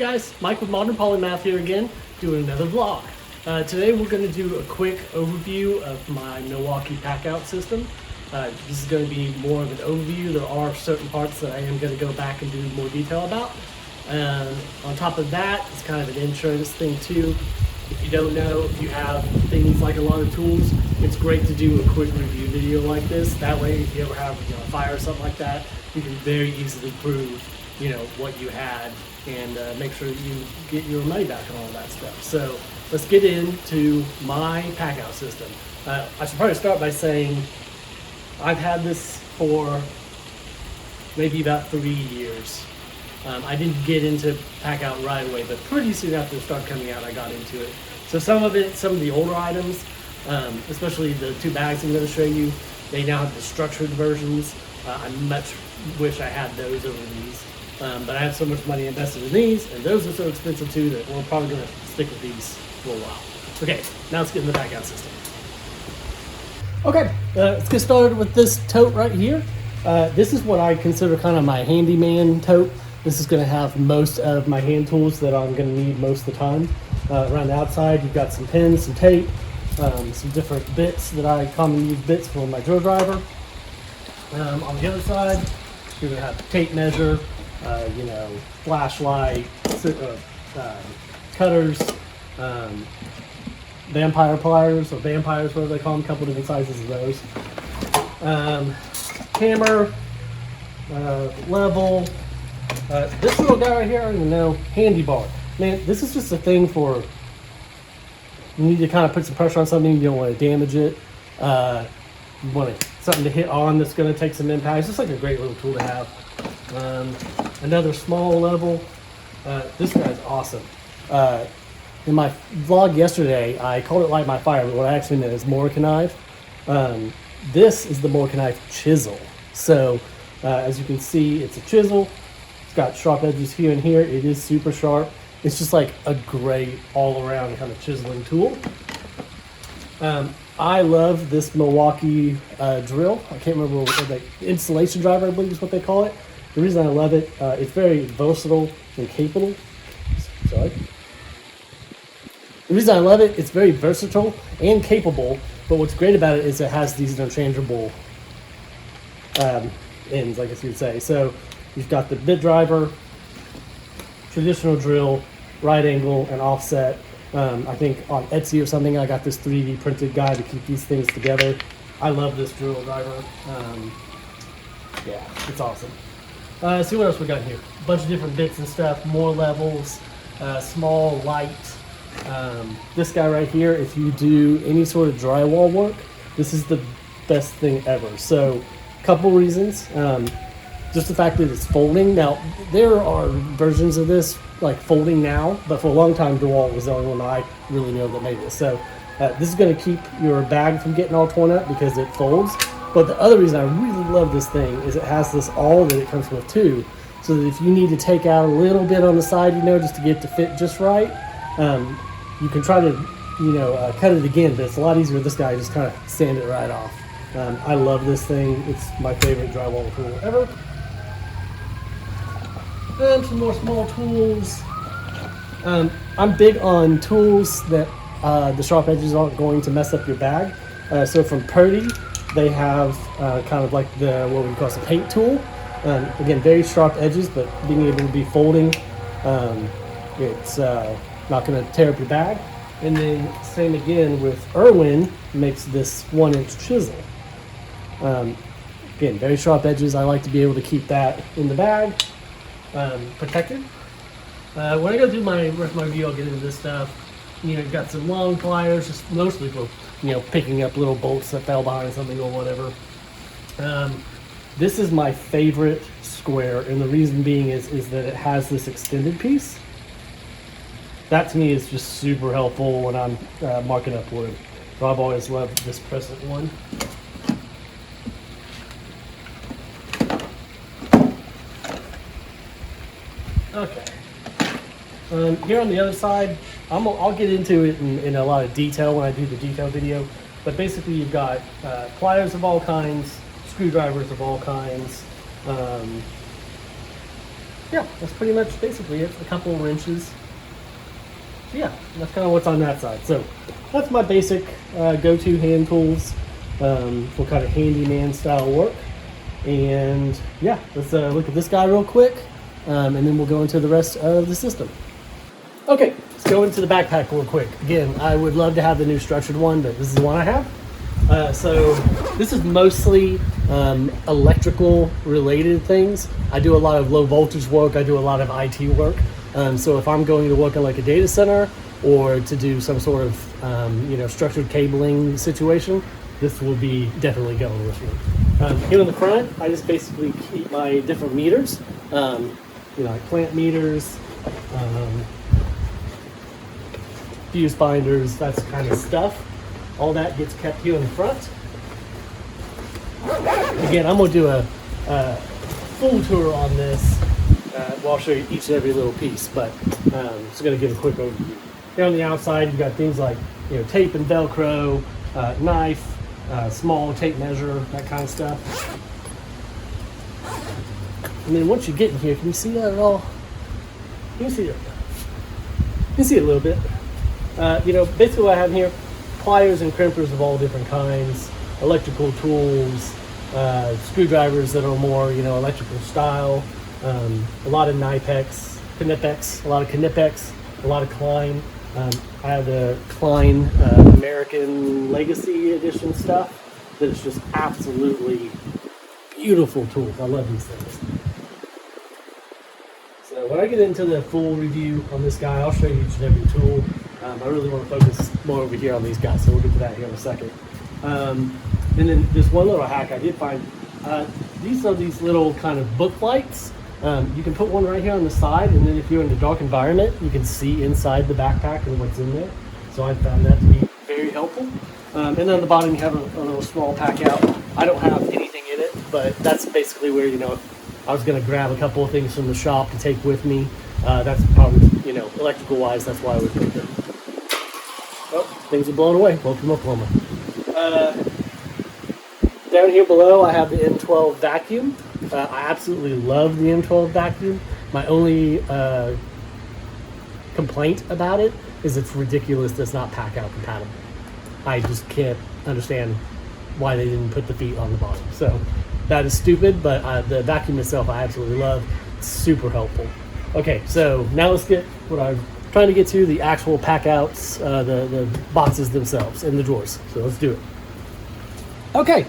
guys, Mike with Modern Polymath here again, doing another vlog. Today we're going to do a quick overview of my Milwaukee Packout system. This is going to be more of an overview. There are certain parts that I am going to go back and do more detail about. On top of that, it's kind of an insurance thing too. If you don't know, if you have things like a lot of tools, it's great to do a quick review video like this. That way, if you ever have a fire or something like that, you can very easily prove what you had and make sure that you get your money back on all that stuff. So let's get into my Packout system. I should probably start by saying I've had this for maybe about 3 years. I didn't get into Packout right away, but pretty soon after it started coming out, I got into it. So some of the older items, especially the two bags I'm going to show you, they now have the structured versions. I much wish I had those over these. But I have so much money invested in these, and those are so expensive too that we're probably going to stick with these for a while. Okay, now let's get in the Packout system. Okay, let's get started with this tote right here. This is what I consider kind of my handyman tote. This is going to have most of my hand tools that I'm going to need most of the time. Around the outside, you've got some pins, some tape, some different bits that I commonly use bits for my drill driver. On the other side, you're going to have a tape measure, flashlight, cutters, vampire pliers, or vampires, whatever they call them, a couple different sizes of those. Hammer, level. This little guy right here, I don't even know, handy bar. Man, this is just a thing for, you need to kind of put some pressure on something, you don't want to damage it. You want something to hit on that's going to take some impact. It's just like a great little tool to have. Another small level. This guy's awesome. In my vlog yesterday, I called it Light My Fire, but what I actually meant is Moroccan knife. This is the Moroccan knife chisel. So, as you can see, it's a chisel. It's got sharp edges here and here. It is super sharp. It's just like a great all-around kind of chiseling tool. I love this Milwaukee drill. I can't remember what the installation driver, I believe is what they call it. The reason I love it, it's very versatile and capable. Sorry. The reason I love it, it's very versatile and capable, but what's great about it is it has these interchangeable ends, I guess you would say. So you've got the bit driver, traditional drill, right angle, and offset. I think on Etsy or something, I got this 3D printed guide to keep these things together. I love this drill driver. Yeah, it's awesome. See what else we got here. A bunch of different bits and stuff, more levels, small, light. This guy right here, if you do any sort of drywall work, this is the best thing ever. So, couple reasons. Just the fact that it's folding. Now, there are versions of this like folding now, but for a long time, DeWalt was the only one I really know that made this. So, this is going to keep your bag from getting all torn up because it folds. But the other reason I really love this thing is it has this awl that it comes with too. So that if you need to take out a little bit on the side, just to get it to fit just right, you can try to, cut it again, but it's a lot easier with this guy. Just kind of sand it right off. I love this thing. It's my favorite drywall tool ever. And some more small tools. I'm big on tools that the sharp edges aren't going to mess up your bag. So from Purdy, they have kind of like what we call a paint tool. Again, very sharp edges, but being able to be folding, it's not going to tear up your bag. And then same again with Irwin makes this 1-inch chisel. Again, very sharp edges. I like to be able to keep that in the bag, protected. When I go through my rest of my review, I'll get into this stuff. You've got some long pliers, just mostly for picking up little bolts that fell behind something or whatever. This is my favorite square, and the reason being is that it has this extended piece. That to me is just super helpful when I'm marking up wood. So I've always loved this Crescent one. Okay. Here on the other side, I'll get into it in a lot of detail when I do the detail video. But basically, you've got pliers of all kinds, screwdrivers of all kinds, yeah, that's pretty much basically it. A couple of wrenches. So yeah, that's kind of what's on that side. So that's my basic go-to hand tools for kind of handyman style work. And yeah, let's look at this guy real quick, and then we'll go into the rest of the system. Okay, let's go into the backpack real quick. Again, I would love to have the new structured one, but this is the one I have. So this is mostly electrical related things. I do a lot of low voltage work. I do a lot of IT work. So if I'm going to work in like a data center or to do some sort of structured cabling situation, this will be definitely going with me. Here in the front, I just basically keep my different meters, like clamp meters, fuse binders, that's kind of stuff. All that gets kept here in the front. Again, I'm going to do a full tour on this. Well, I'll show you each and every little piece, but just going to give a quick overview. Here on the outside, you've got things like tape and Velcro, knife, small tape measure, that kind of stuff. And then once you get in here, can you see that at all? You can see it. You can see it a little bit. Basically what I have here, pliers and crimpers of all different kinds, electrical tools, screwdrivers that are more, electrical style, a lot of Knipex, a lot of Knipex, a lot of Klein. I have the Klein American Legacy Edition stuff that is just absolutely beautiful tools. I love these things. So when I get into the full review on this guy, I'll show you each and every tool. I really want to focus more over here on these guys, so we'll get to that here in a second. And then this one little hack I did find, these are these little kind of book lights. You can put one right here on the side, and then if you're in a dark environment, you can see inside the backpack and what's in there. So I found that to be very helpful. And then on the bottom you have a little small pack out. I don't have anything in it, but that's basically where, if I was going to grab a couple of things from the shop to take with me, that's probably, electrical wise, that's why I would pick them. Oh, things are blowing away. Welcome, Oklahoma. Down here below, I have the M12 vacuum. I absolutely love the M12 vacuum. My only complaint about it is it's ridiculous that it's not Packout compatible. I just can't understand why they didn't put the feet on the bottom. So that is stupid, but the vacuum itself I absolutely love. It's super helpful. Okay, so now let's get what I'm trying to get to, the actual Packouts, the boxes themselves in the drawers. So let's do it. Okay,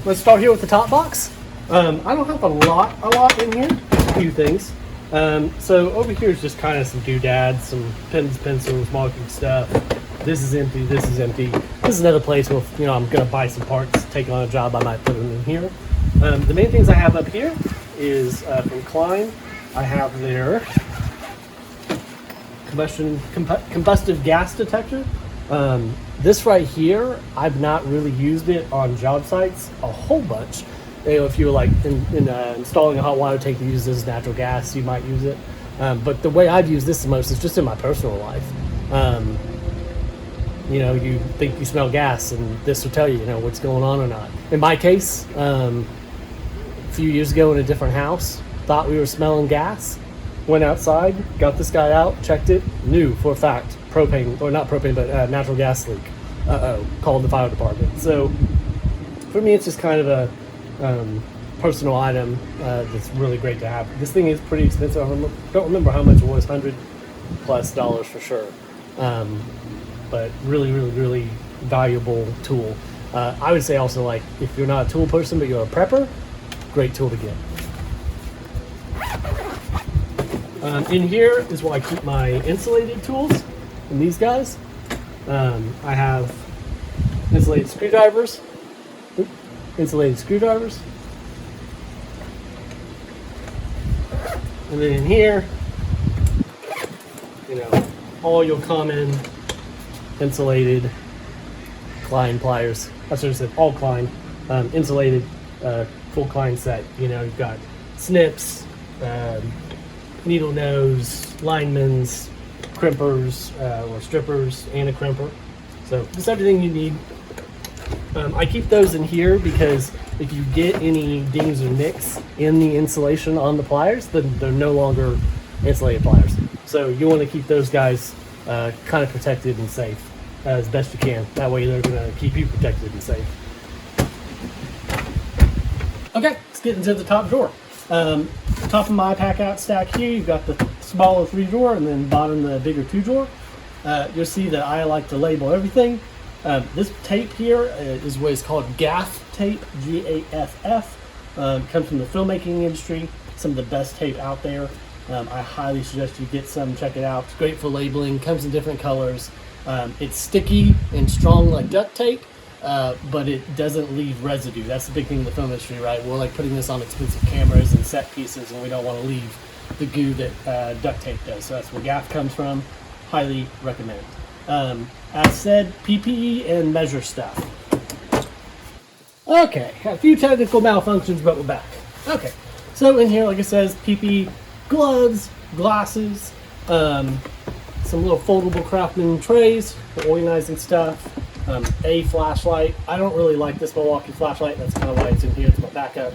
let's start here with the top box. I don't have a lot in here, a few things. So over here is just kind of some doodads, some pens, pencils, marking stuff. This is empty, this is empty. This is another place where, I'm gonna buy some parts, take on a job, I might put them in here. The main things I have up here is from Klein. I have their combustive gas detector. This right here, I've not really used it on job sites a whole bunch. If you were like installing a hot water tank to use this natural gas, you might use it. But the way I've used this the most is just in my personal life. You think you smell gas, and this will tell you, what's going on or not. In my case, a few years ago in a different house, thought we were smelling gas. Went outside, got this guy out, checked it, knew for a fact propane, or not propane, but natural gas leak. Called the fire department. So for me, it's just kind of a personal item that's really great to have. This thing is pretty expensive. I don't remember how much it was, $100+ for sure. But really, really, really valuable tool. I would say also, like, if you're not a tool person but you're a prepper, great tool to get. In here is where I keep my insulated tools, and these guys. I have insulated screwdrivers. And then in here, all your common insulated Klein pliers. I should have said all Klein, insulated, full Klein set. You've got snips, needle nose, linemans, crimpers, or strippers, and a crimper. So just everything you need I keep those in here because if you get any dings or nicks in the insulation on the pliers, then they're no longer insulated pliers. So you want to keep those guys kind of protected and safe as best you can. That way they're going to keep you protected and safe. Okay, let's get into the top drawer. Top of my Packout stack here, you've got the smaller 3 drawer and then bottom the bigger 2 drawer. You'll see that I like to label everything. This tape here is what is called gaff tape, Gaff. Comes from the filmmaking industry, some of the best tape out there. I highly suggest you get some, check it out. It's great for labeling, comes in different colors. It's sticky and strong like duct tape, but it doesn't leave residue. That's the big thing in the film industry, right? We're like putting this on expensive cameras and set pieces, and we don't want to leave the goo that duct tape does. So that's where gaff comes from. Highly recommend. As said, PPE and measure stuff. Okay, a few technical malfunctions, but we're back. Okay, so in here, like it says, PPE, gloves, glasses, some little foldable Craftsman trays for organizing stuff, a flashlight. I don't really like this Milwaukee flashlight. That's kind of why it's in here. It's my backup.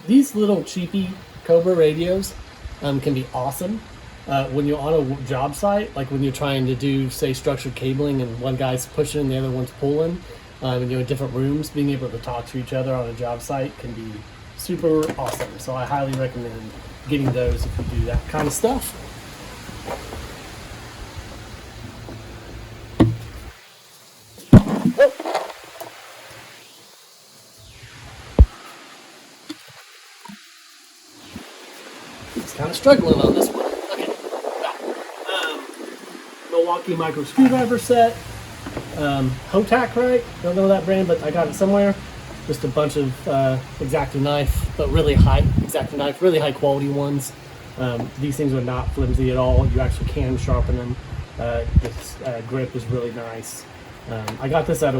These little cheapy Cobra radios can be awesome. When you're on a job site, like when you're trying to do, say, structured cabling and one guy's pushing and the other one's pulling, and you're in different rooms, being able to talk to each other on a job site can be super awesome. So I highly recommend getting those if you do that kind of stuff. It's kind of struggling on this one. Milwaukee micro screwdriver set, Hotac, right? Don't know that brand, but I got it somewhere. Just a bunch of X-Acto knife, but really high X-Acto knife, really high quality ones. These things are not flimsy at all. You actually can sharpen them. This grip is really nice. I got this at a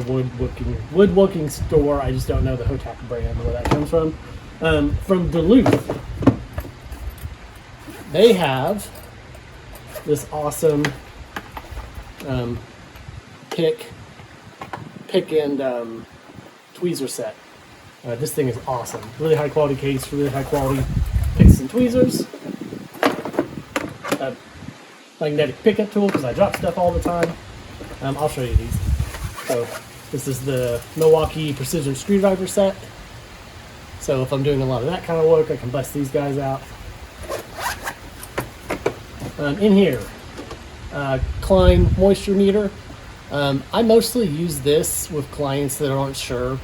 woodworking store. I just don't know the Hotac brand where that comes from. From Duluth, they have this awesome pick and tweezer set. This thing is awesome. Really high quality case, really high quality picks and tweezers. Magnetic pickup tool because I drop stuff all the time. I'll show you these. So this is the Milwaukee precision screwdriver set. So if I'm doing a lot of that kind of work, I can bust these guys out. In here, Klein moisture meter. I mostly use this with clients that aren't sure,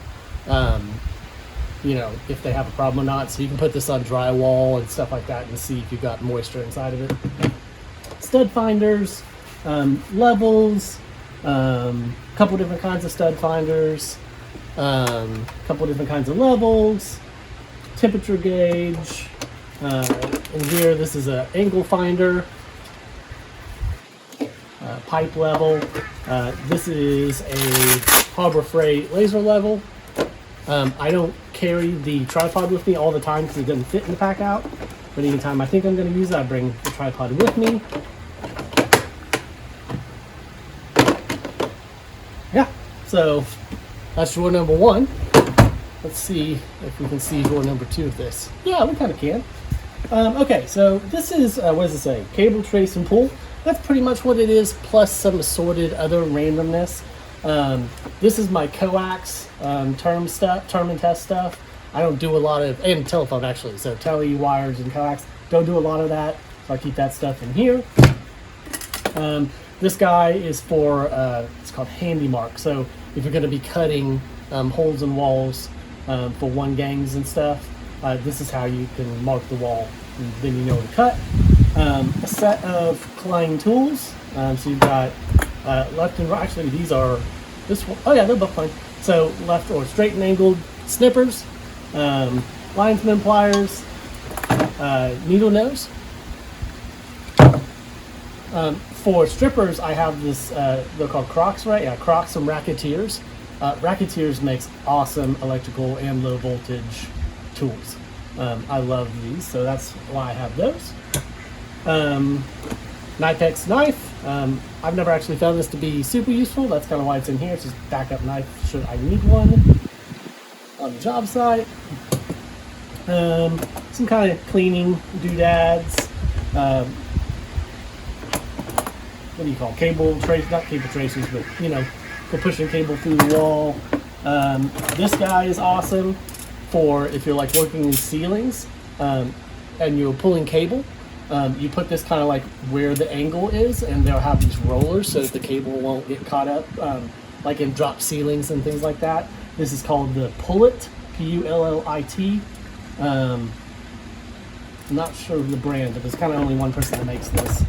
if they have a problem or not. So you can put this on drywall and stuff like that and see if you've got moisture inside of it. Stud finders, levels, couple different kinds of stud finders, couple different kinds of levels, temperature gauge. In here, this is an angle finder. Pipe level. This is a Harbor Freight laser level. I don't carry the tripod with me all the time because it doesn't fit in the Packout. But anytime I think I'm going to use it, I bring the tripod with me. Yeah, so that's drawer number 1. Let's see if we can see drawer number 2 of this. Yeah, we kind of can. Okay, so this is, what does it say? Cable trace and pull. That's pretty much what it is, plus some assorted other randomness. This is my coax term and test stuff. I don't do a lot of, and telephone actually, so tele wires and coax. Don't do a lot of that, so I keep that stuff in here. This guy is for, it's called Handy Mark. So if you're going to be cutting holes in walls for one gangs and stuff, this is how you can mark the wall, and then you know where to cut. A set of Klein tools. So you've got left and right. Actually, these are this one. Oh yeah, they're both Klein. So left or straight and angled snippers, linesman pliers, needle nose. For strippers, I have this. They're called Crocs, right? Yeah, Crocs from Racketeers. Racketeers makes awesome electrical and low voltage tools. I love these, so that's why I have those. Knife X knife. I've never actually found this to be super useful. That's kind of why it's in here. It's just a backup knife should I need one on the job site. Some kind of cleaning doodads. What do you call cable trace? Not cable tracers, but you know, for pushing cable through the wall. This guy is awesome for if you're like working in ceilings and you're pulling cable. You put this kind of like where the angle is, and they'll have these rollers so that the cable won't get caught up, like in drop ceilings and things like that. This is called the Pullit, P-U-L-L-I-T. I'm not sure of the brand, but there's kind of only one person that makes this.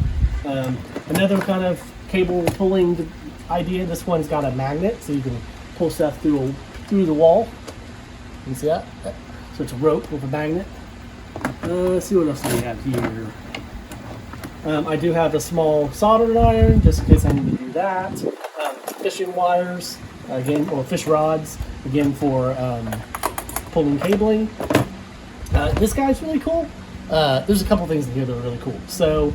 Another kind of cable pulling idea. This one's got a magnet, so you can pull stuff through the wall. You can see that? So it's a rope with a magnet. Let's see what else we have here. I do have a small soldering iron, just in case I need to do that. Fishing wires, again, or fish rods, again for pulling cabling. This guy's really cool. There's a couple things in here that are really cool. So,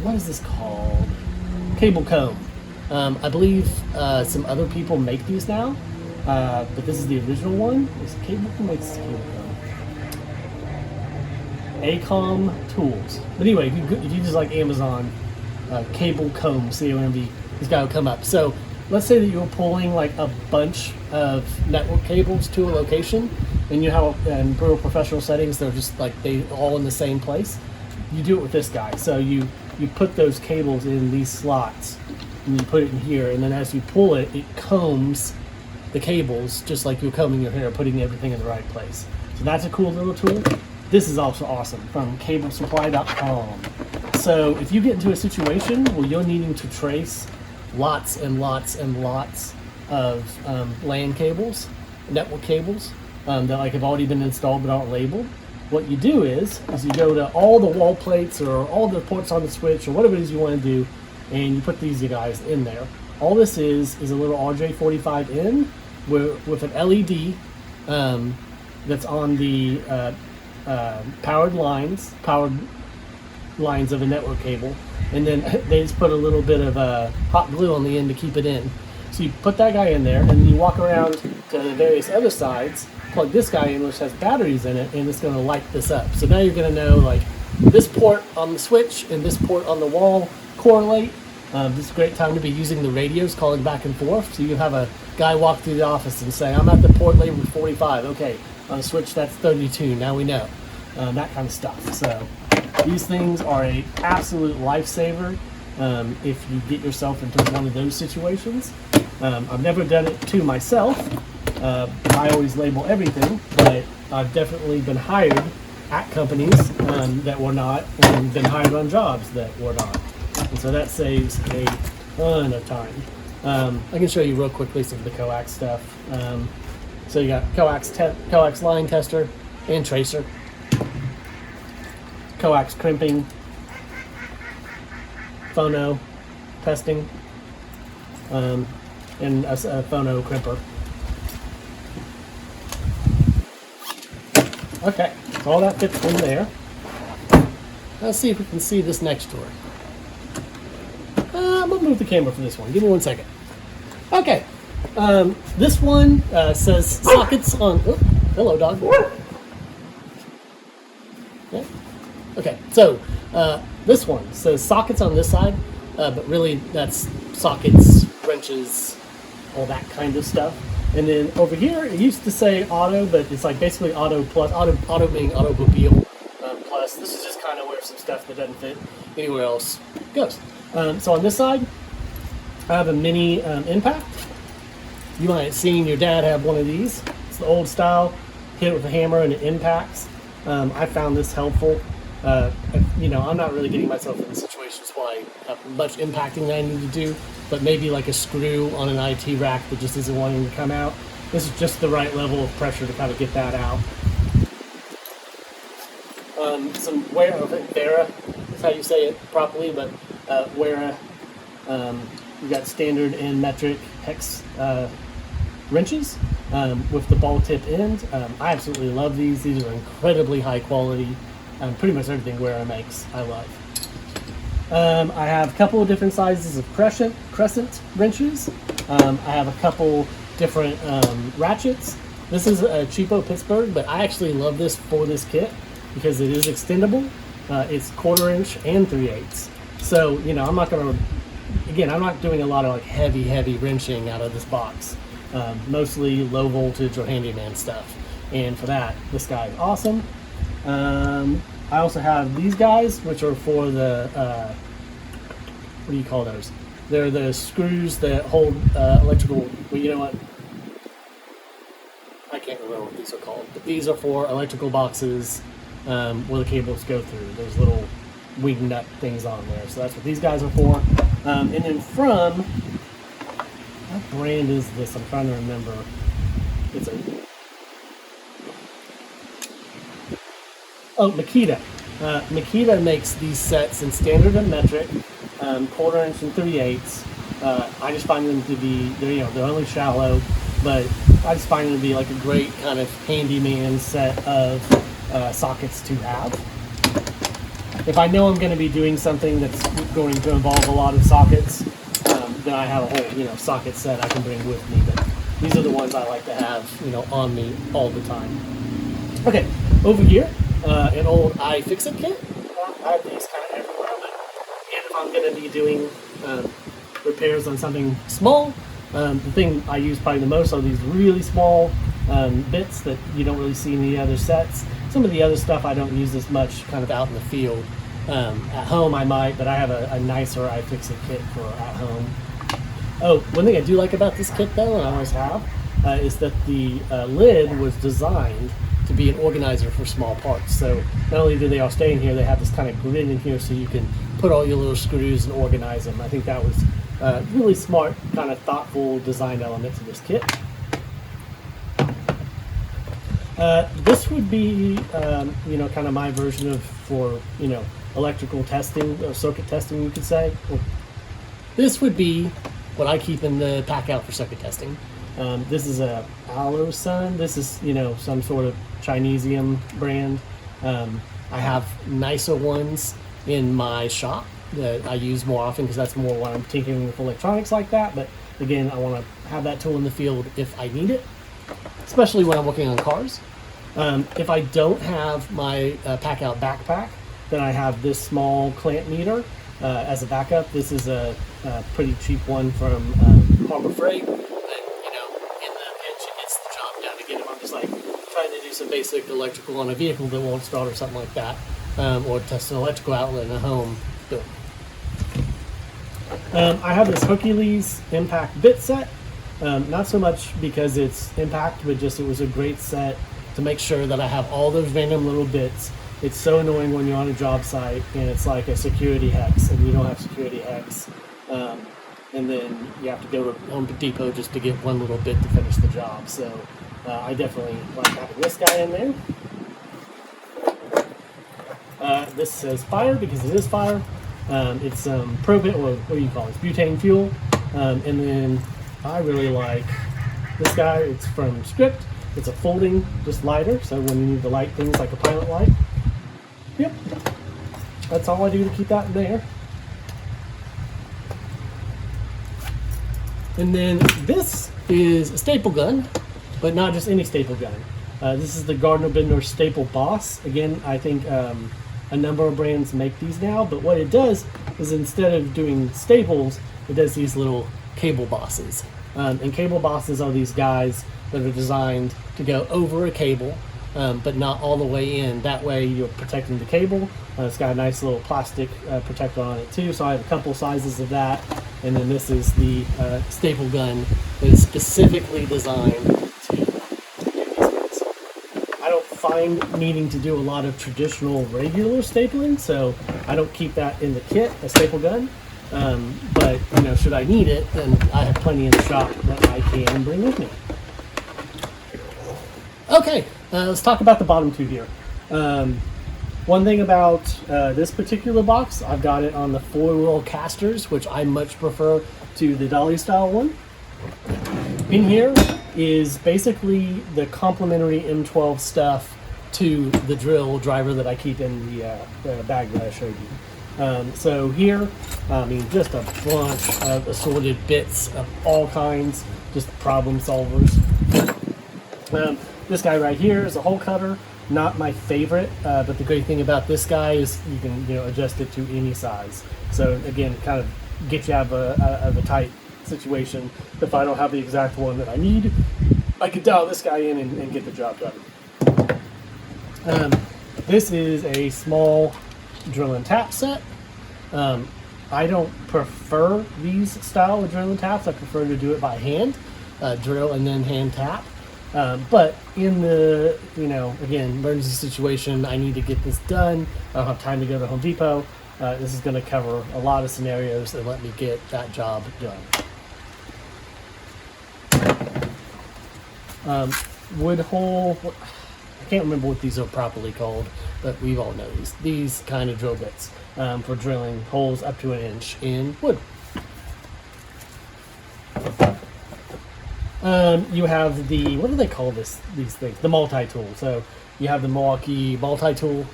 what is this called? Cable comb. I believe some other people make these now, but this is the original one. Who makes this cable comb? Acom Tools. But anyway, if you just like Amazon cable comb, C-O-M-B, this guy will come up. So let's say that you're pulling like a bunch of network cables to a location, and you have in real professional settings, they're just like they all in the same place. You do it with this guy. So you put those cables in these slots, and you put it in here, and then as you pull it, it combs the cables just like you're combing your hair, putting everything in the right place. So that's a cool little tool. This is also awesome from cablesupply.com. So if you get into a situation where you're needing to trace lots and lots and lots of LAN cables, network cables that like have already been installed but aren't labeled, what you do is you go to all the wall plates or all the ports on the switch or whatever it is you want to do, and you put these guys in there. All this is a little RJ45N with an LED that's on the powered lines of a network cable, and then they just put a little bit of hot glue on the end to keep it in. So you put that guy in there, and you walk around to the various other sides, plug this guy in, which has batteries in it, and it's going to light this up. So now you're going to know like this port on the switch and this port on the wall correlate. This is a great time to be using the radios, calling back and forth. So you can have a guy walk through the office and say, I'm at the port labeled 45. Okay, on the switch that's 32. Now we know. That kind of stuff. So these things are an absolute lifesaver if you get yourself into one of those situations. I've never done it to myself. I always label everything, but I've definitely been hired at companies that were not, and been hired on jobs that were not. And so that saves a ton of time. I can show you real quickly some of the coax stuff. So you got coax line tester and tracer, coax crimping, phono testing, and a phono crimper. Okay, so all that fits in there. Let's see if we can see this next door. I'm gonna move the camera for this one. Give me 1 second. Okay, this one says sockets on. Oh, hello, dog. Yeah. Okay, so this one says sockets on this side, but really that's sockets, wrenches, all that kind of stuff. And then over here, it used to say auto, but it's like basically auto plus, auto being automobile plus. This is just kind of where some stuff that doesn't fit anywhere else goes. So on this side, I have a mini impact. You might have seen your dad have one of these. It's the old style, hit it with a hammer and it impacts. I found this helpful. You know, I'm not really getting myself in situations where I have much impacting that I need to do, but maybe like a screw on an IT rack that just isn't wanting to come out. This is just the right level of pressure to kind of get that out. Some wear, I think Vera is how you say it properly, but Wera, you got standard and metric hex wrenches with the ball tip end. I absolutely love these. These are incredibly high quality. Pretty much everything Wera makes, I love. I have a couple of different sizes of crescent wrenches. I have a couple different ratchets. This is a cheapo Pittsburgh, but I actually love this for this kit because it is extendable. It's 1/4 inch and 3/8. So, you know, I'm not doing a lot of like heavy wrenching out of this box. Mostly low voltage or handyman stuff. And for that, this guy is awesome. I also have these guys, which are for the, what do you call those? They're the screws that hold electrical, well, you know what? I can't remember what these are called, but these are for electrical boxes where the cables go through. There's little wing nut things on there, so that's what these guys are for. And then from, what brand is this? I'm trying to remember. It's a, oh, Makita. Makita makes these sets in standard and metric, 1/4 inch and 3/8. I just find them to be, they're only shallow, but I just find them to be like a great kind of handyman set of sockets to have. If I know I'm going to be doing something that's going to involve a lot of sockets, then I have a whole, socket set I can bring with me. But these are the ones I like to have, on me all the time. Okay, over here, an old iFixit kit. I have these kind of everywhere. But if I'm going to be doing repairs on something small, the thing I use probably the most are these really small bits that you don't really see in the other sets. Some of the other stuff I don't use as much kind of out in the field. At home I might, but I have a nicer iFixit kit for at home. Oh, one thing I do like about this kit though, and I always have, is that the lid was designed to be an organizer for small parts. So not only do they all stay in here, they have this kind of grid in here so you can put all your little screws and organize them. I think that was really smart, kind of thoughtful design element to this kit. This would be, kind of my version of for, electrical testing or circuit testing, you could say. This would be what I keep in the Packout for circuit testing. This is a Aloe Sun. This is, some sort of Chinesium brand. I have nicer ones in my shop that I use more often because that's more when I'm tinkering with electronics like that. But again, I want to have that tool in the field if I need it, especially when I'm working on cars. If I don't have my Packout backpack, then I have this small clamp meter as a backup. This is a pretty cheap one from Harbor Freight. But, in the pinch, it gets the job done. Again, if I'm just like trying to do some basic electrical on a vehicle that won't start or something like that, or test an electrical outlet in a home, boom. I have this Hercules Impact bit set. Not so much because it's Impact, but just it was a great set to make sure that I have all those random little bits. It's so annoying when you're on a job site and it's like a security hex and you don't have security hex. And then you have to go to Home Depot just to get one little bit to finish the job. So I definitely like having this guy in there. This says fire because it is fire. It's propane, or what do you call it? It's butane fuel. And then I really like this guy. It's from Script. It's a folding just lighter, so when you need to light things like a pilot light. Yep, that's all I do to keep that in there. And then this is a staple gun, but not just any staple gun. This is the Gardner Bender Staple Boss. Again, I think a number of brands make these now, but what it does is instead of doing staples, it does these little cable bosses. And cable bosses are these guys that are designed to go over a cable, but not all the way in. That way you're protecting the cable. It's got a nice little plastic protector on it too, so I have a couple sizes of that. And then this is the staple gun that is specifically designed to do these things. I don't find needing to do a lot of traditional regular stapling, so I don't keep that in the kit, a staple gun. But should I need it, then I have plenty in the shop that I can bring with me. Okay, let's talk about the bottom two here. One thing about this particular box, I've got it on the 4-wheel casters, which I much prefer to the dolly style one. In here is basically the complementary M12 stuff to the drill driver that I keep in the bag that I showed you. So here, I mean, just a bunch of assorted bits of all kinds, just problem solvers. This guy right here is a hole cutter. Not my favorite, but the great thing about this guy is you can adjust it to any size. So again, kind of get you out of a tight situation. If I don't have the exact one that I need, I could dial this guy in and get the job done. This is a small drill and tap set. I don't prefer these style of drill and taps. I prefer to do it by hand, drill and then hand tap. But in the, again, emergency situation, I need to get this done. I don't have time to go to Home Depot. This is going to cover a lot of scenarios and let me get that job done. Wood hole, I can't remember what these are properly called, but we all know these kind of drill bits for drilling holes up to 1 inch in wood. You have the, what do they call these things? The multi-tool. So you have the Milwaukee multi-tool.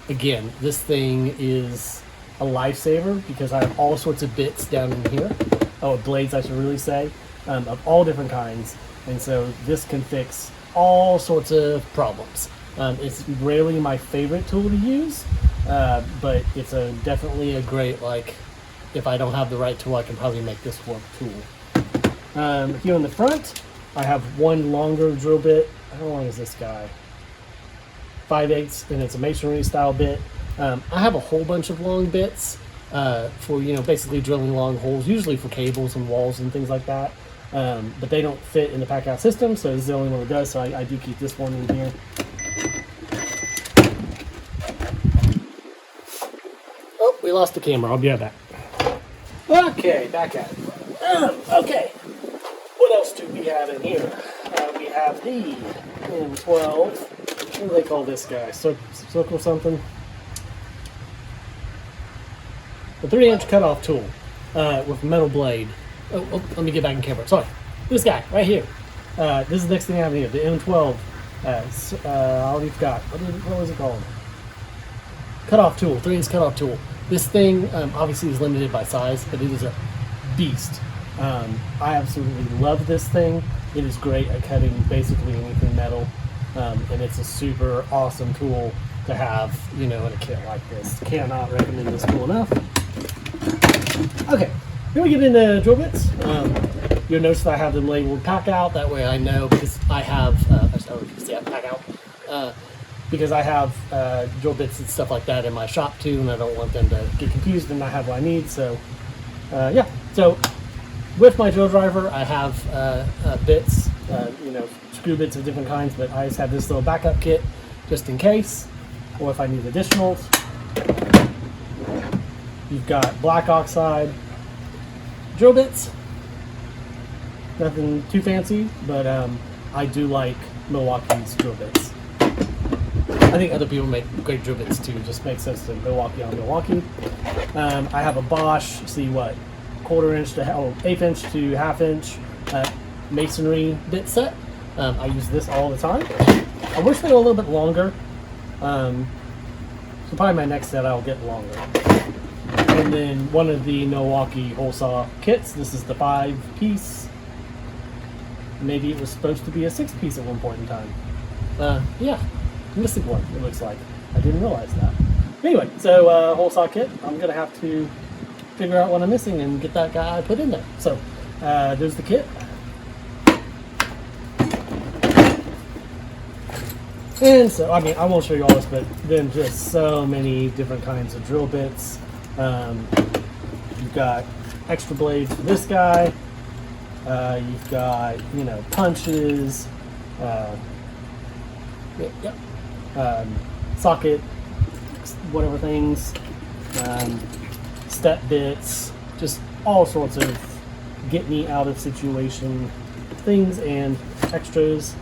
Again, this thing is a lifesaver because I have all sorts of bits down in here. Oh, blades, I should really say, of all different kinds. And so this can fix all sorts of problems. It's rarely my favorite tool to use, but it's definitely a great, like, if I don't have the right tool, I can probably make this work tool. Here in the front, I have one longer drill bit. How long is this guy? 5/8, and it's a masonry style bit. I have a whole bunch of long bits for basically drilling long holes, usually for cables and walls and things like that. But they don't fit in the Packout system, so this is the only one that does. So I do keep this one in here. Oh, we lost the camera. I'll be right back. Okay, back at it. Okay. What else do we have in here? We have the M12. What do they call this guy? Circle something? A 3-inch cutoff tool with metal blade. Oh, let me get back in camera. Sorry. This guy right here. This is the next thing I have here. The M12. I already forgot. What was it called? Cutoff tool. 3-inch cutoff tool. This thing obviously is limited by size, but it is a beast. I absolutely love this thing. It is great at cutting basically anything metal, and it's a super awesome tool to have, in a kit like this. Cannot recommend this tool enough. Okay, then we get into drill bits. You'll notice that I have them labeled Packout. That way I know, because I have, Packout. Because I have drill bits and stuff like that in my shop too, and I don't want them to get confused and not have what I need. So, yeah. So, with my drill driver, I have bits, screw bits of different kinds, but I just have this little backup kit just in case, or if I need additionals. You've got black oxide drill bits. Nothing too fancy, but I do like Milwaukee's drill bits. I think other people make great drill bits too. Just makes sense to Milwaukee on Milwaukee. I have a Bosch, see what, 1/4 inch to 1/8 inch to 1/2 inch masonry bit set. I use this all the time. I wish they were a little bit longer. So probably my next set I'll get longer. And then one of the Milwaukee hole saw kits. This is the 5-piece. Maybe it was supposed to be a 6-piece at one point in time. Yeah, missing one, it looks like. I didn't realize that. Anyway, so hole saw kit. I'm gonna have to figure out what I'm missing and get that guy put in there. So there's the kit. And so, I mean, I won't show you all this, but then just so many different kinds of drill bits. You've got extra blades for this guy. You've got, punches. Socket, whatever things. Step bits. Just all sorts of get me out of situation things and extras.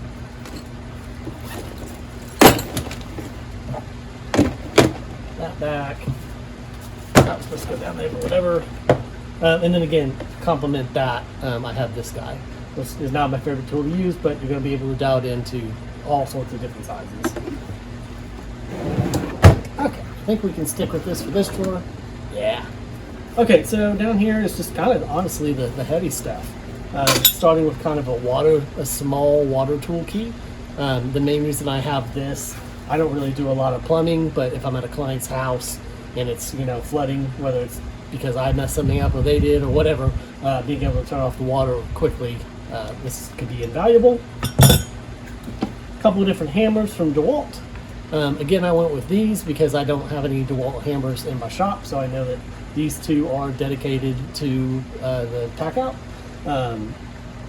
That back. That was supposed to go down there, but whatever. And then again, complement that, I have this guy. This is not my favorite tool to use, but you're going to be able to dial it into all sorts of different sizes. Okay. I think we can stick with this for this drawer. Yeah. Okay, so down here is just kind of honestly the heavy stuff. Starting with kind of a small water tool key. The main reason I have this, I don't really do a lot of plumbing, but if I'm at a client's house and it's, you know, flooding, whether it's because I messed something up or they did or whatever, being able to turn off the water quickly, this could be invaluable. A couple of different hammers from DeWalt. Again, I went with these because I don't have any DeWalt hammers in my shop, so I know that these two are dedicated to the Packout.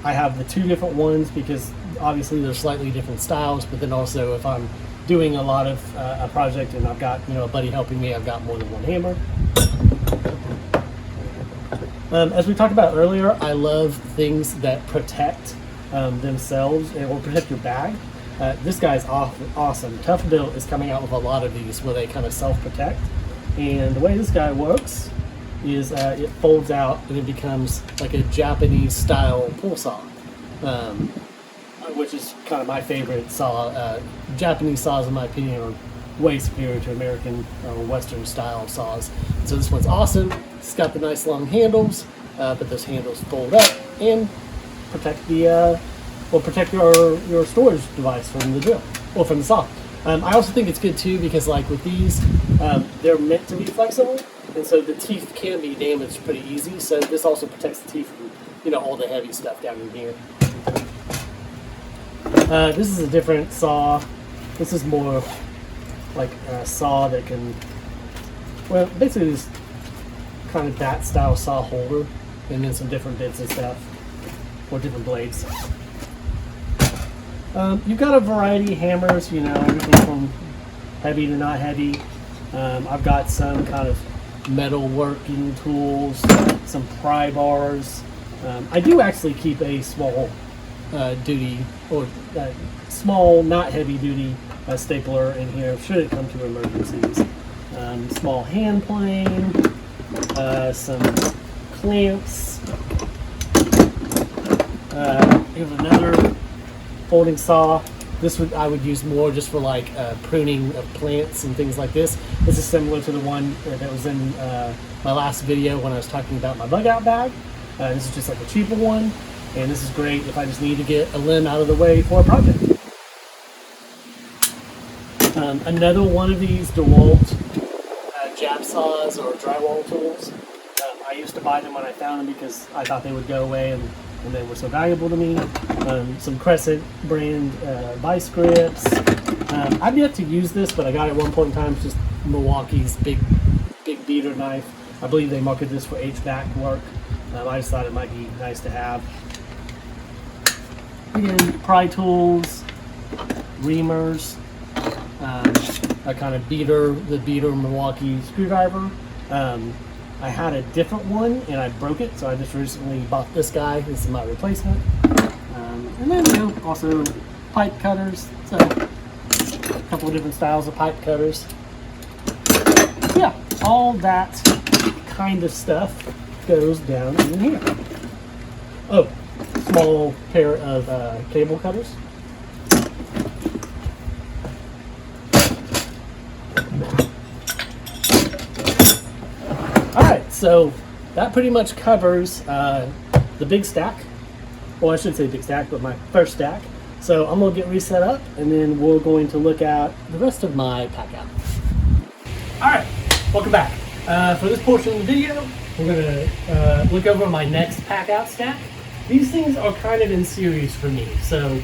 I have the two different ones because obviously they're slightly different styles, but then also if I'm doing a lot of a project and I've got, you know, a buddy helping me, I've got more than one hammer. As we talked about earlier, I love things that protect themselves or protect your bag. This guy's awesome. Tough Built is coming out with a lot of these where they kind of self-protect. And the way this guy works is it folds out and it becomes like a Japanese style pull saw, which is kind of my favorite saw. Japanese saws, in my opinion, are way superior to American or Western style saws. So this one's awesome. It's got the nice long handles, but those handles fold up and protect the protect your storage device from the drill or from the saw. I also think it's good too because, like with these, they're meant to be flexible, and so the teeth can be damaged pretty easy. So this also protects the teeth from, you know, all the heavy stuff down in here. This is a different saw. This is more like a saw that can, well, basically just kind of that style saw holder, and then some different bits and stuff, or different blades. You've got a variety of hammers, you know, everything from heavy to not heavy. I've got some kind of metal working tools, some pry bars. I do actually keep a small duty or small, not heavy duty stapler in here should it come to emergencies. Small hand plane, some clamps. Here's another folding saw. This I would use more just for like pruning of plants and things like this. This is similar to the one that was in my last video when I was talking about my bug out bag. This is just like a cheaper one, and this is great if I just need to get a limb out of the way for a project. Another one of these DeWalt jab saws or drywall tools. I used to buy them when I found them because I thought they would go away and they were so valuable to me. Some Crescent brand vice grips. I've yet to use this, but I got it at one point in time. It's just Milwaukee's big beater knife. I believe they market this for HVAC work. I just thought it might be nice to have. Again, pry tools, reamers, a kind of the beater Milwaukee screwdriver. I had a different one and I broke it, so I just recently bought this guy. This is my replacement. And then, you know, also pipe cutters. So a couple of different styles of pipe cutters. Yeah, all that kind of stuff goes down in here. Oh, small pair of cable cutters. Alright, so that pretty much covers the big stack. Well, I shouldn't say big stack, but my first stack. So I'm going to get reset up, and then we're going to look at the rest of my Packout. Alright, welcome back. For this portion of the video, we're going to look over my next Packout stack. These things are kind of in series for me. So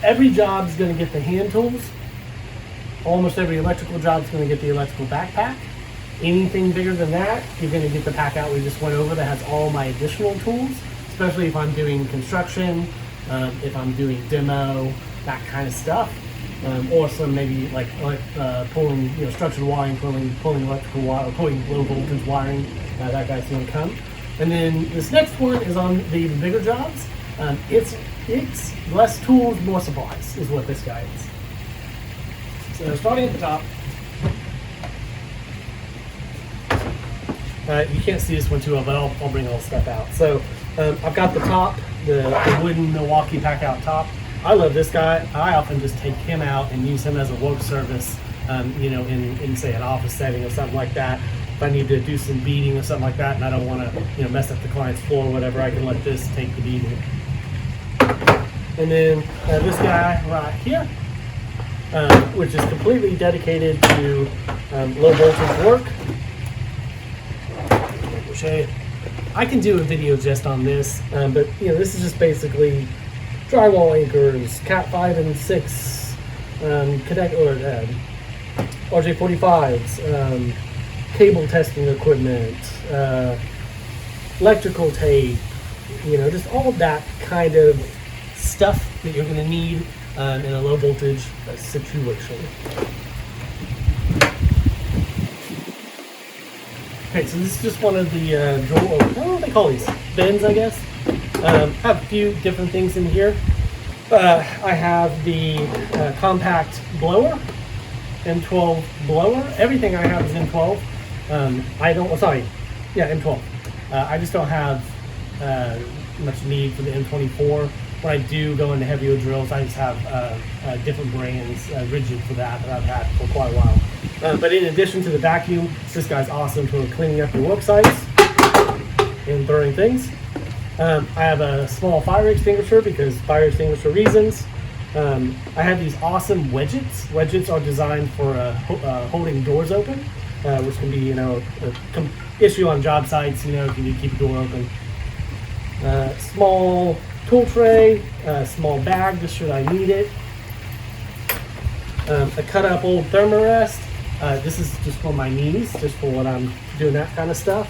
every job's going to get the hand tools. Almost every electrical job's going to get the electrical backpack. Anything bigger than that, you're going to get the Packout we just went over that has all my additional tools, especially if I'm doing construction, if I'm doing demo, that kind of stuff, or some maybe like pulling, you know, structured wiring, pulling electrical wire, or pulling low voltage wiring. That guy's going to come. And then this next one is on the even bigger jobs. It's less tools, more supplies is what this guy is. So starting at the top. You can't see this one too well, but I'll bring all the stuff out. So I've got the top, the wooden Milwaukee Packout top. I love this guy. I often just take him out and use him as a work surface you know, in say an office setting or something like that. If I need to do some beading or something like that and I don't want to, you know, mess up the client's floor or whatever, I can let this take the beading. And then this guy right here, which is completely dedicated to low voltage work. I'll show you. I can do a video just on this, but you know, this is just basically drywall anchors, Cat 5 and 6, connect or RJ45s, cable testing equipment, electrical tape, you know, just all of that kind of stuff that you're going to need in a low voltage situation. Okay, so this is just one of the drawer, I don't know what they call these, bins, I guess. Have a few different things in here. I have the compact blower, M12 blower. Everything I have is M12. M12. I just don't have much need for the M24. When I do go into heavier drills, I just have different brands, rigid for that I've had for quite a while. But in addition to the vacuum, this guy's awesome for cleaning up your work sites and throwing things. I have a small fire extinguisher because fire extinguisher reasons. I have these awesome wedgets. Wedgets are designed for holding doors open, which can be, you know, an issue on job sites, you know, if you need to keep a door open. Small tool tray, small bag just should I need it. A cut up old thermarest. This is just for my knees, just for when I'm doing that kind of stuff.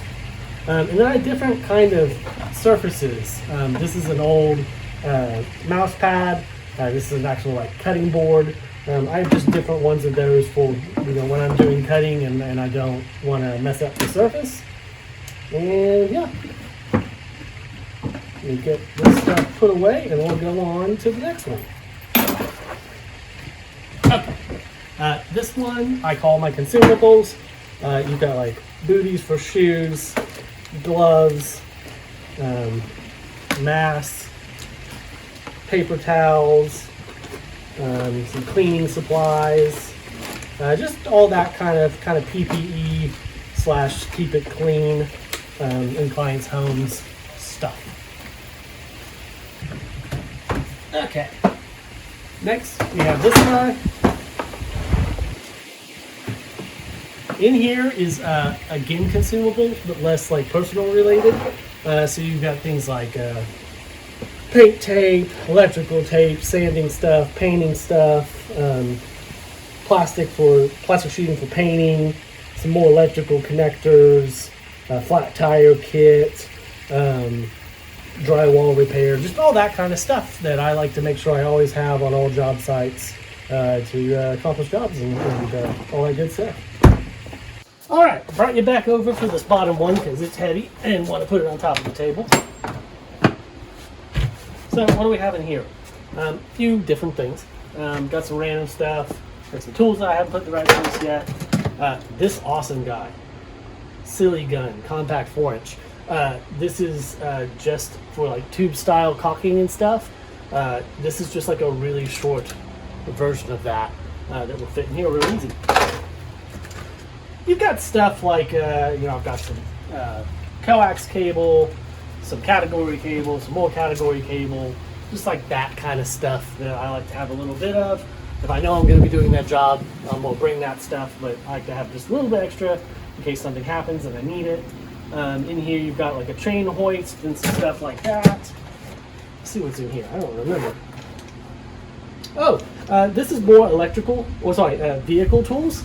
And then I have different kind of surfaces. This is an old mouse pad. This is an actual like cutting board. I have just different ones of those for, you know, when I'm doing cutting and I don't want to mess up the surface. And yeah, we get this stuff put away and we'll go on to the next one. Okay, this one I call my consumables. You've got like booties for shoes, gloves, masks, paper towels, some cleaning supplies, just all that kind of PPE / keep it clean in clients' homes stuff. Okay, next we have this guy. In here is again consumables, but less like personal related. So you've got things like paint tape, electrical tape, sanding stuff, painting stuff, plastic sheeting for painting, some more electrical connectors, flat tire kit, drywall repair, just all that kind of stuff that I like to make sure I always have on all job sites to accomplish jobs and all that good stuff. All right, brought you back over for this bottom one because it's heavy and want to put it on top of the table. So what do we have in here? A few different things. Got some random stuff. Got some tools that I haven't put in the right place yet. This awesome guy, Silly Gun, compact 4-inch. This is just for like tube style caulking and stuff. This is just like a really short version of that that will fit in here real easy. You've got stuff like, you know, I've got some coax cable, some category cable, some more category cable, just like that kind of stuff that I like to have a little bit of. If I know I'm going to be doing that job, I'm going to bring that stuff, but I like to have just a little bit extra in case something happens and I need it. In here you've got like a chain hoist and some stuff like that. Let's see what's in here. I don't remember. Oh, this is more electrical, or sorry, vehicle tools.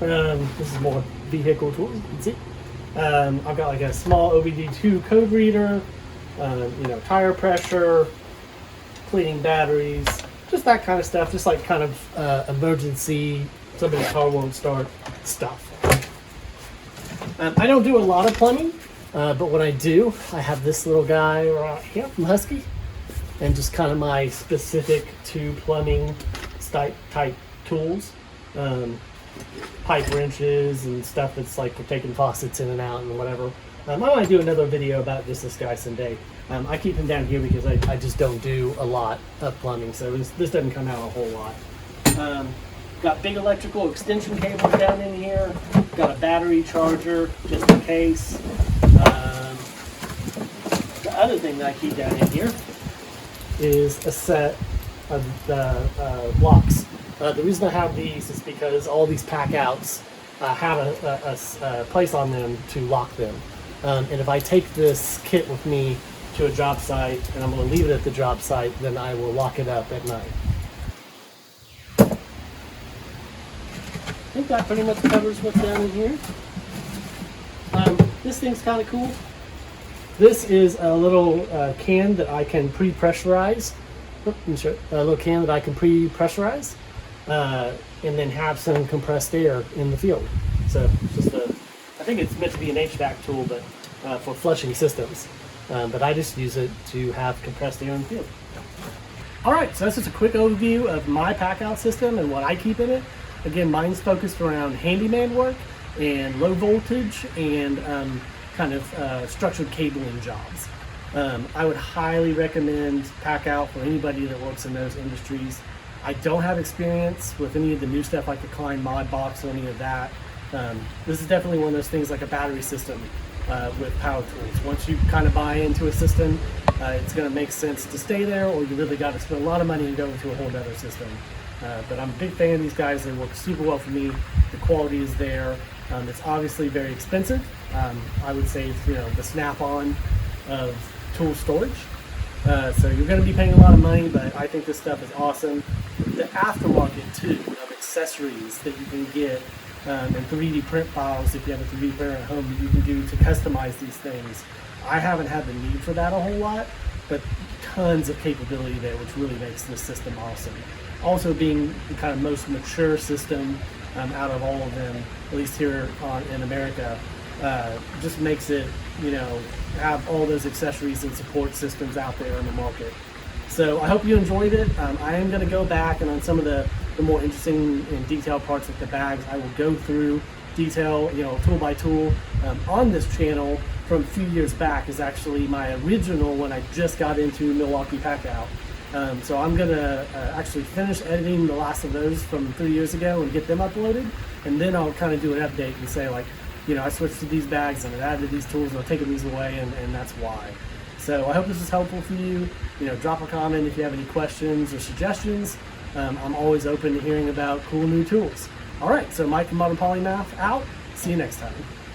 This is more vehicle tools, you can see. I've got like a small OBD2 code reader, you know, tire pressure, cleaning batteries, just that kind of stuff, just like kind of emergency, somebody's car won't start stuff. I don't do a lot of plumbing, but when I do, I have this little guy right here from Husky, and just kind of my specific to plumbing type tools. Pipe wrenches and stuff that's like for taking faucets in and out and whatever. I might do another video about just this guy someday. I keep him down here because I just don't do a lot of plumbing, so this doesn't come out a whole lot. Got big electrical extension cables down in here. Got a battery charger just in case. The other thing that I keep down in here is a set of the locks. The reason I have these is because all these Packouts have a place on them to lock them. And if I take this kit with me to a job site and I'm going to leave it at the job site, then I will lock it up at night. I think that pretty much covers what's down in here. This thing's kind of cool. This is a little can that I can pre-pressurize. A little can that I can pre-pressurize, and then have some compressed air in the field. So just I think it's meant to be an HVAC tool, but for flushing systems. But I just use it to have compressed air in the field. All right, so that's just a quick overview of my Packout system and what I keep in it. Again, mine's focused around handyman work and low voltage and kind of structured cabling jobs. I would highly recommend Packout for anybody that works in those industries. I don't have experience with any of the new stuff like the Klein Mod Box or any of that. This is definitely one of those things like a battery system with power tools. Once you kind of buy into a system, it's going to make sense to stay there, or you really got to spend a lot of money and go into a whole other system. But I'm a big fan of these guys. They work super well for me. The quality is there. It's obviously very expensive. I would say it's, the Snap-on of tool storage. So you're going to be paying a lot of money, but I think this stuff is awesome. The aftermarket too of accessories that you can get and 3D print files if you have a 3D printer at home that you can do to customize these things. I haven't had the need for that a whole lot, but tons of capability there, which really makes this system awesome. Also being the kind of most mature system out of all of them, at least here in America, just makes it, have all those accessories and support systems out there in the market. So I hope you enjoyed it. I am going to go back and on some of the more interesting and detailed parts of the bags, I will go through detail, tool by tool. On this channel from a few years back is actually my original when I just got into Milwaukee Packout. So I'm going to actually finish editing the last of those from 3 years ago and get them uploaded. And then I'll kind of do an update and say I switched to these bags and I've added these tools and I've taken these away and that's why. So I hope this is helpful for you. Drop a comment if you have any questions or suggestions. I'm always open to hearing about cool new tools. All right, so Mike from Modern Polymath out. See you next time.